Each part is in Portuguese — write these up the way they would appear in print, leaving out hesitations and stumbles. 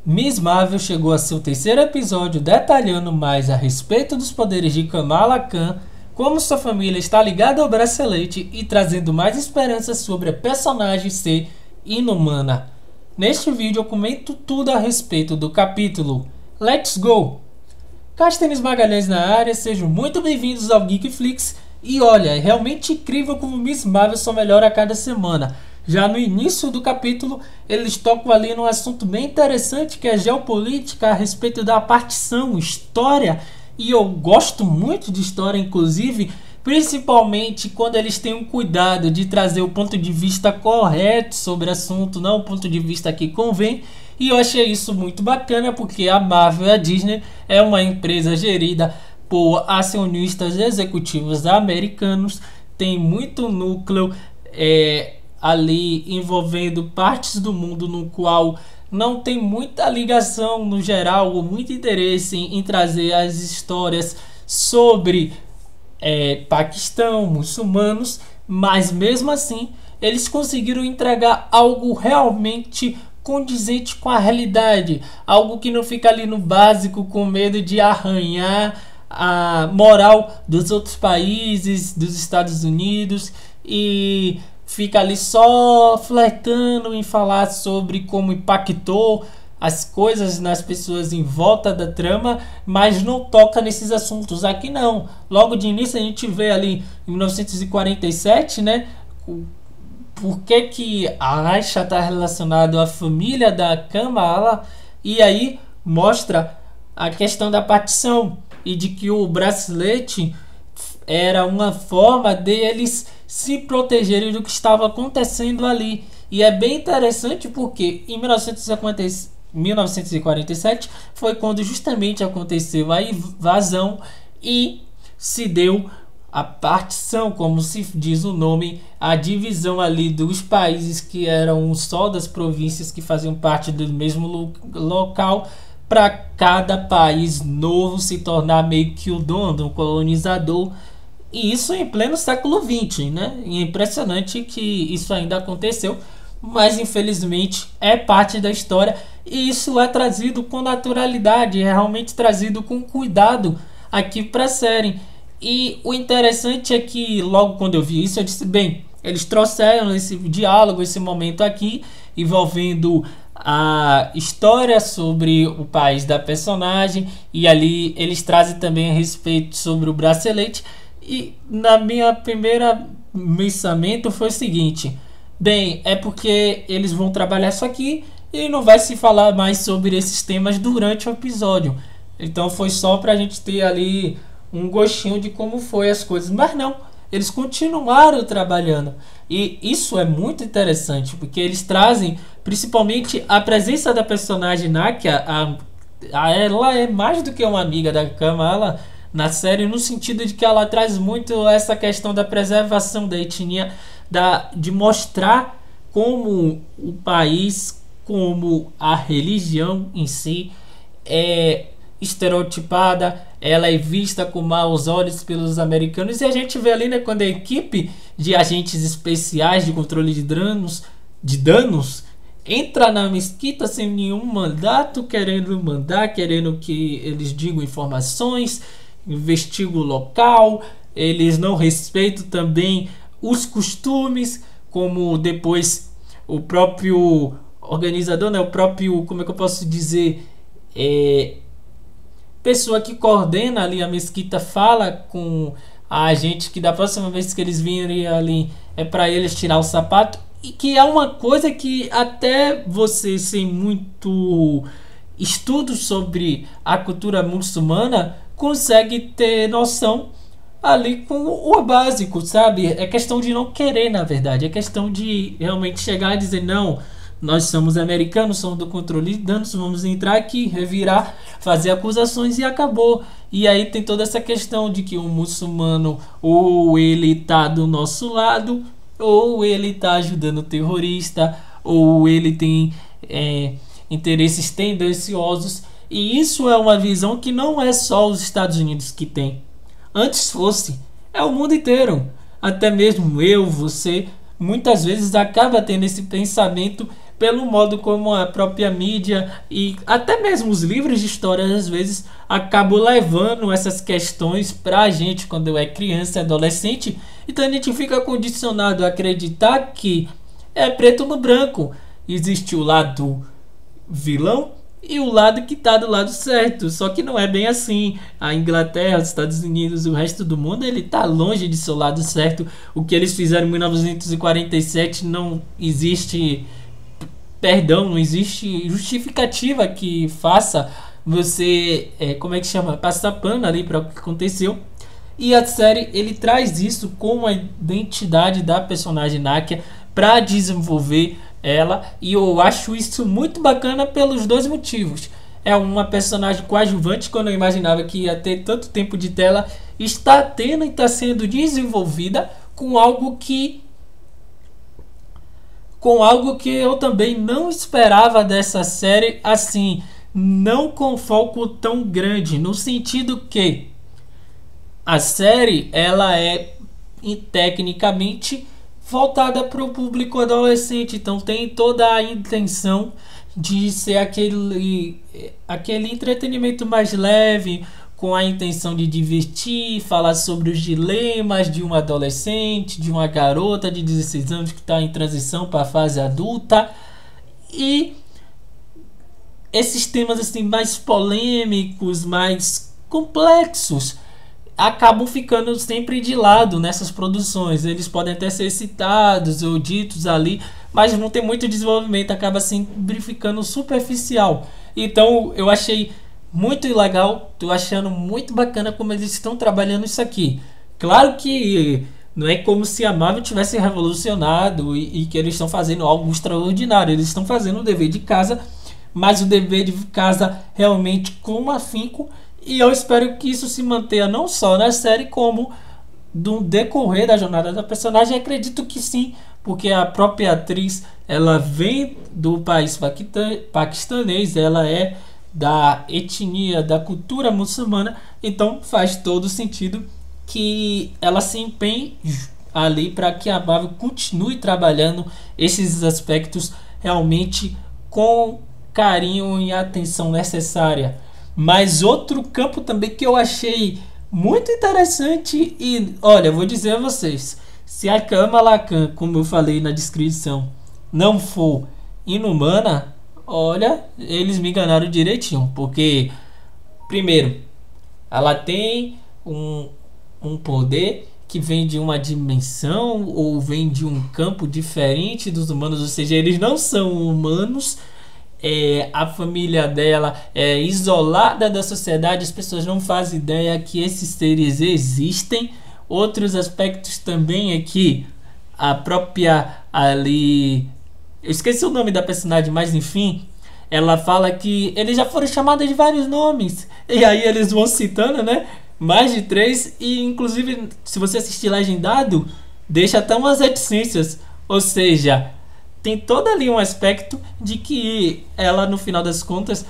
Miss Marvel chegou a seu terceiro episódio detalhando mais a respeito dos poderes de Kamala Khan, como sua família está ligada ao bracelete e trazendo mais esperanças sobre a personagem ser inumana. Neste vídeo eu comento tudo a respeito do capítulo. Let's go! Castenes Magalhães na área, sejam muito bem-vindos ao Geekflix. E olha, é realmente incrível como Miss Marvel só melhora a cada semana. Já no início do capítulo, eles tocam ali num assunto bem interessante que é geopolítica a respeito da partição, história. E eu gosto muito de história, inclusive, principalmente quando eles têm um cuidado de trazer o ponto de vista correto sobre o assunto, não o ponto de vista que convém. E eu achei isso muito bacana porque a Marvel e a Disney é uma empresa gerida por acionistas executivos americanos, tem muito núcleo ali envolvendo partes do mundo no qual não tem muita ligação no geral ou muito interesse em trazer as histórias sobre Paquistão, muçulmanos, mas mesmo assim eles conseguiram entregar algo realmente condizente com a realidade, algo que não fica ali no básico com medo de arranhar a moral dos outros países, dos Estados Unidos, e fica ali só flertando em falar sobre como impactou as coisas nas pessoas em volta da trama, mas não toca nesses assuntos. Aqui não. Logo de início a gente vê ali em 1947, né? Por que a Aisha está relacionada à família da Kamala, e aí mostra a questão da partição e de que o bracelete era uma forma deles se protegerem do que estava acontecendo ali. E é bem interessante porque em 1947 foi quando justamente aconteceu a invasão e se deu a partição, como se diz o nome, a divisão ali dos países que eram só das províncias que faziam parte do mesmo local, para cada país novo se tornar meio que o dono, o colonizador. E isso em pleno século XX, né? E é impressionante que isso ainda aconteceu, mas infelizmente é parte da história e isso é trazido com naturalidade, é realmente trazido com cuidado aqui para a série. E o interessante é que logo quando eu vi isso eu disse, bem, eles trouxeram esse diálogo, esse momento aqui envolvendo a história sobre o país da personagem, e ali eles trazem também a respeito sobre o bracelete. E na minha primeira pensamento foi o seguinte, bem, é porque eles vão trabalhar isso aqui e não vai se falar mais sobre esses temas durante o episódio, então foi só pra gente ter ali um gostinho de como foi as coisas, mas não, eles continuaram trabalhando. E isso é muito interessante, porque eles trazem principalmente a presença da personagem Nakia. Ela é mais do que uma amiga da Kamala na série, no sentido de que ela traz muito essa questão da preservação da etnia, de mostrar como o país, como a religião em si é estereotipada, ela é vista com maus olhos pelos americanos. E a gente vê ali, né, quando a equipe de agentes especiais de controle de danos entra na mesquita sem nenhum mandato, querendo que eles digam informações, investigam o local, eles não respeitam também os costumes, como depois o próprio organizador, né, o próprio, como é que eu posso dizer, pessoa que coordena ali a mesquita fala com a gente que da próxima vez que eles virem ali é para eles tirar o sapato, e que é uma coisa que até você sem muito estudo sobre a cultura muçulmana consegue ter noção ali com o básico, sabe? É questão de não querer, na verdade, é questão de realmente chegar e dizer, não, nós somos americanos, somos do controle de danos, vamos entrar aqui, revirar, fazer acusações e acabou. E aí tem toda essa questão de que um muçulmano ou ele tá do nosso lado, ou ele tá ajudando o terrorista, ou ele tem interesses tendenciosos. E isso é uma visão que não é só os Estados Unidos que tem. Antes fosse, é o mundo inteiro. Até mesmo eu, você, muitas vezes acaba tendo esse pensamento pelo modo como a própria mídia e até mesmo os livros de história às vezes acabam levando essas questões pra gente quando é criança e adolescente. Então a gente fica condicionado a acreditar que é preto no branco. Existe o lado vilão e o lado que tá do lado certo. Só que não é bem assim. A Inglaterra, os Estados Unidos, o resto do mundo, ele tá longe de seu lado certo. O que eles fizeram em 1947 não existe, perdão, não existe justificativa que faça você, como é que chama? Passar pano ali para o que aconteceu. E a série, ele traz isso com a identidade da personagem Nakia para desenvolver ela, e eu acho isso muito bacana pelos dois motivos. É uma personagem coadjuvante, quando eu imaginava que ia ter tanto tempo de tela, está tendo e está sendo desenvolvida com algo que eu também não esperava dessa série, assim, não com foco tão grande, no sentido que a série, ela é tecnicamente voltada para o público adolescente, então tem toda a intenção de ser aquele entretenimento mais leve, com a intenção de divertir, falar sobre os dilemas de uma adolescente, de uma garota de 16 anos que está em transição para a fase adulta, e esses temas assim mais polêmicos, mais complexos, acabam ficando sempre de lado nessas produções. Eles podem até ser citados ou ditos ali, mas não tem muito desenvolvimento, acaba sempre ficando superficial. Então eu achei muito legal, tô achando muito bacana como eles estão trabalhando isso aqui. Claro que não é como se a Marvel tivesse revolucionado e que eles estão fazendo algo extraordinário. Eles estão fazendo o dever de casa, mas o dever de casa realmente com afinco. E eu espero que isso se mantenha não só na série, como no decorrer da jornada da personagem. Acredito que sim, porque a própria atriz, ela vem do país paquistanês, ela é da etnia, da cultura muçulmana, então faz todo sentido que ela se empenhe ali para que a Marvel continue trabalhando esses aspectos realmente com carinho e atenção necessária. Mas outro campo também que eu achei muito interessante, e olha, vou dizer a vocês, se a Kamala Khan, como eu falei na descrição, não for inumana, olha, eles me enganaram direitinho, porque primeiro, ela tem um poder que vem de uma dimensão ou vem de um campo diferente dos humanos, ou seja, eles não são humanos. A família dela é isolada da sociedade, as pessoas não fazem ideia que esses seres existem. Outros aspectos também é que a própria ali, eu esqueci o nome da personagem, mas enfim, ela fala que eles já foram chamados de vários nomes, e aí eles vão citando, né, mais de 3, e inclusive se você assistir legendado, deixa até umas reticências, ou seja, tem todo ali um aspecto de que ela, no final das contas,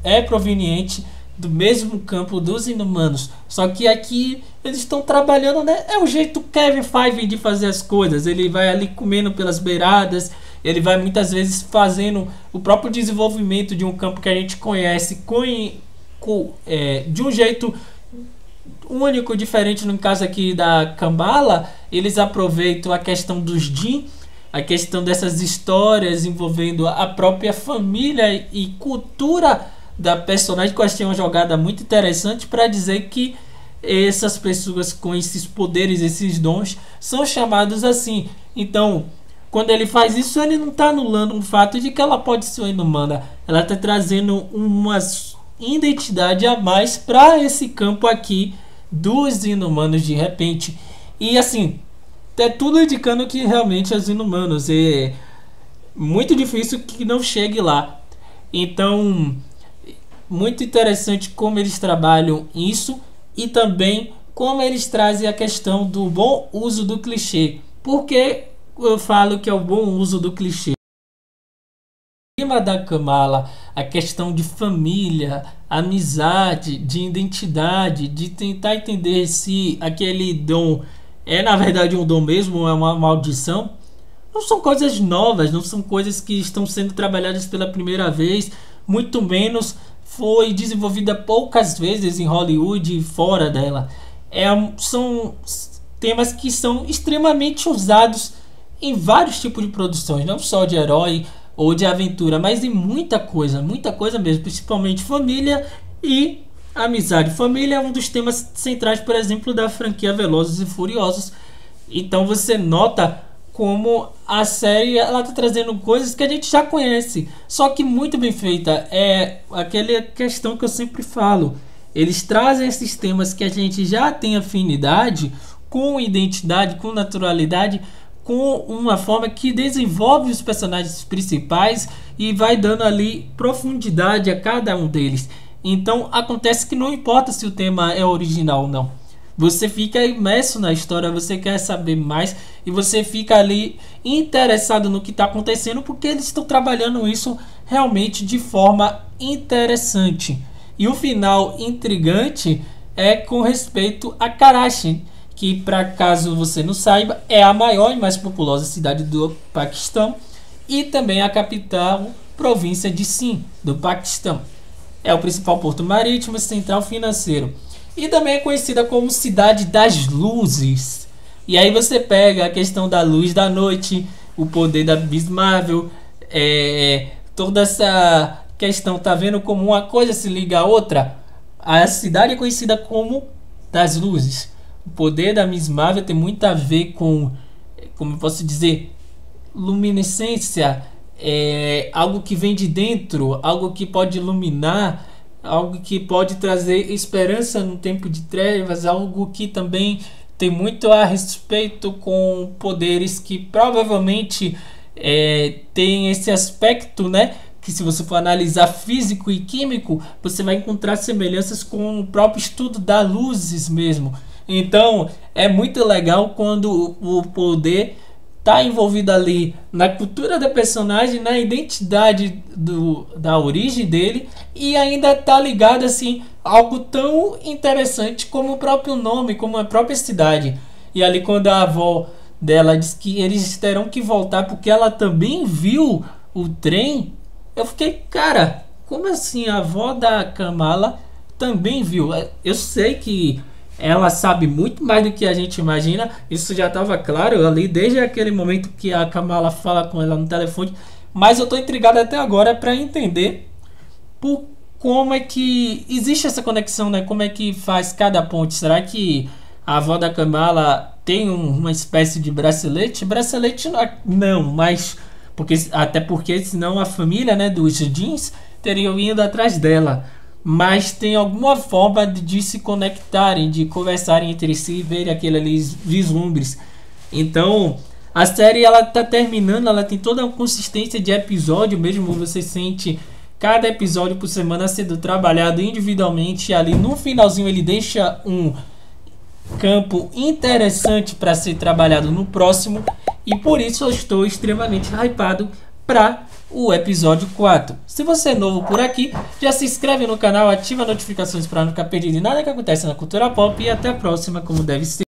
é proveniente do mesmo campo dos inumanos. Só que aqui eles estão trabalhando, né? É o jeito Kevin Feige de fazer as coisas. Ele vai ali comendo pelas beiradas. Ele vai muitas vezes fazendo o próprio desenvolvimento de um campo que a gente conhece de um jeito único, diferente. No caso aqui da Kamala, eles aproveitam a questão dos Jin, a questão dessas histórias envolvendo a própria família e cultura da personagem, que eu achei uma jogada muito interessante para dizer que essas pessoas com esses poderes, esses dons, são chamados assim. Então, quando ele faz isso, ele não está anulando o fato de que ela pode ser inumana, ela está trazendo uma identidade a mais para esse campo aqui dos inumanos de repente. E assim, é tudo indicando que realmente os inumanos é muito difícil que não chegue lá. Então, muito interessante como eles trabalham isso e também como eles trazem a questão do bom uso do clichê. Por que eu falo que é o bom uso do clichê? O tema da Kamala, a questão de família, amizade, de identidade, de tentar entender se aquele dom é na verdade um dom mesmo ou é uma maldição. não são coisas novas, não são coisas que estão sendo trabalhadas pela primeira vez, muito menos foi desenvolvida poucas vezes em Hollywood e fora dela. São temas que são extremamente usados em vários tipos de produções, não só de herói ou de aventura, mas em muita coisa mesmo, principalmente família e amizade. Família é um dos temas centrais, por exemplo, da franquia Velozes e Furiosos. Então você nota como a série ela tá trazendo coisas que a gente já conhece, só que muito bem feita. É aquela questão que eu sempre falo. Eles trazem esses temas que a gente já tem afinidade, com identidade, com naturalidade, com uma forma que desenvolve os personagens principais e vai dando ali profundidade a cada um deles. Então acontece que não importa se o tema é original ou não. Você fica imerso na história, você quer saber mais e você fica ali interessado no que está acontecendo, porque eles estão trabalhando isso realmente de forma interessante. E o final intrigante é com respeito a Karachi, que, para caso você não saiba, é a maior e mais populosa cidade do Paquistão e também a capital província de Sindh, do Paquistão. É o principal porto marítimo e central financeiro. E também é conhecida como Cidade das Luzes. E aí você pega a questão da luz da noite, o poder da Miss Marvel, toda essa questão, tá vendo como uma coisa se liga à outra? A cidade é conhecida como das Luzes. O poder da Miss Marvel tem muito a ver com, como eu posso dizer, luminescência, algo que vem de dentro, algo que pode iluminar, algo que pode trazer esperança no tempo de trevas, algo que também tem muito a respeito com poderes que provavelmente tem esse aspecto, né? Que se você for analisar físico e químico, você vai encontrar semelhanças com o próprio estudo das luzes mesmo. Então é muito legal quando o poder está envolvido ali na cultura da personagem, na identidade da origem dele, e ainda está ligado assim algo tão interessante como o próprio nome, como a própria cidade. E ali quando a avó dela diz que eles terão que voltar porque ela também viu o trem, eu fiquei, cara, como assim a avó da Kamala também viu? Eu sei que ela sabe muito mais do que a gente imagina. Isso já estava claro ali desde aquele momento que a Kamala fala com ela no telefone. Mas eu estou intrigado até agora para entender como é que existe essa conexão, né? Como é que faz cada ponte? Será que a avó da Kamala tem uma espécie de bracelete? Bracelete não, mas até porque senão a família, né, dos jeans teriam ido atrás dela. Mas tem alguma forma de se conectarem, de conversarem entre si e verem aqueles vislumbres. Então, a série ela tá terminando, ela tem toda a consistência de episódio, mesmo você sente cada episódio por semana sendo trabalhado individualmente. Ali no finalzinho ele deixa um campo interessante para ser trabalhado no próximo. E por isso eu estou extremamente hypado para o episódio 4. Se você é novo por aqui, já se inscreve no canal, ativa as notificações para não ficar perdido em nada que acontece na cultura pop e até a próxima, como deve ser.